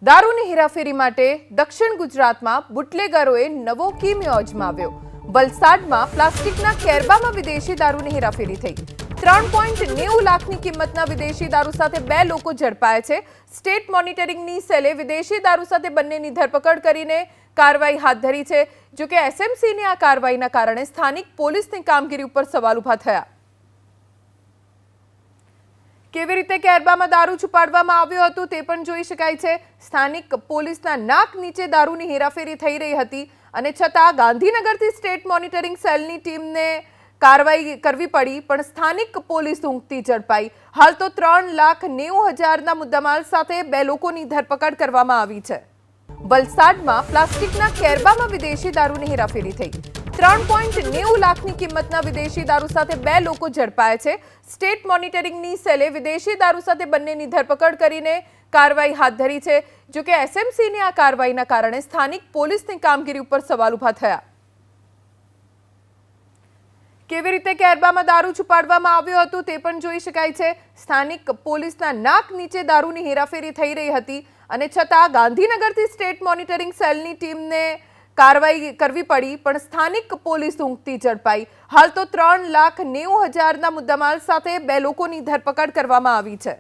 દારૂની હેરાફેરી માટે દક્ષિણ ગુજરાતમાં બુટલેગરોએ નવો કિમિયો અજમાવ્યો। વલસાડમાં પ્લાસ્ટિકના કેરબામાં વિદેશી દારૂની હેરાફેરી થઈ। 3.90 લાખની કિંમતના વિદેશી દારૂ સાથે 2 લોકો ઝડપાયા છે। સ્ટેટ મોનિટરિંગની સેલે વિદેશી દારૂ સાથે બંનેની ધરપકડ કરીને કાર્યવાહી હાથ ધરી છે। જો કે એસએમસીની આ કાર્યવાહીના કારણે સ્થાનિક પોલીસની કામગીરી ઉપર સવાલ ઊભા થયા। કેવી રીતે કેરબામાં દારૂ છુપાડવામાં આવ્યો હતો તે પણ જોઈ શકાય છે। સ્થાનિક પોલીસના નાક નીચે દારૂની હેરાફેરી થઈ રહી હતી અને છતાં ગાંધીનગરથી સ્ટેટ મોનિટરિંગ સેલની ટીમને કાર્યવાહી કરવી પડી, પણ સ્થાનિક પોલીસ ઊંઘતી ઝડપાઈ। હાલ તો 3,90,000ના મુદ્દામાલ સાથે 2 લોકોની ધરપકડ કરવામાં આવી છે। વલસાડમાં પ્લાસ્ટિકના કેરબામાં વિદેશી દારૂની હેરાફેરી થઈ। 3.90 લાખની કિંમતના વિદેશી દારૂ સાથે 2 લોકો ઝડપાયા છે। સ્ટેટ મોનિટરિંગની સેલે વિદેશી દારૂ સાથે બંનેની ધરપકડ કરીને કાર્યવાહી હાથ ધરી છે। જો કે એસએમસીની આ કાર્યવાહીના કારણે સ્થાનિક પોલીસની કામગીરી ઉપર સવાલ ઊભા થયા। કેવી રીતે કેરબામાં દારૂ છુપાડવામાં આવ્યો હતો તે પણ જોઈ શકાય છે। સ્થાનિક પોલીસના નાક નીચે દારૂની હેરાફેરી થઈ રહી હતી અને છતાં ગાંધીનગરથી સ્ટેટ મોનિટરિંગ સેલની ટીમને કાર્યવાહી કરવી પડી, પણ સ્થાનિક પોલીસ ઊંઘતી ઝડપાઈ। હાલ તો 3,90,000ના મુદ્દામાલ સાથે 2 લોકોની ધરપકડ કરવામાં આવી છે।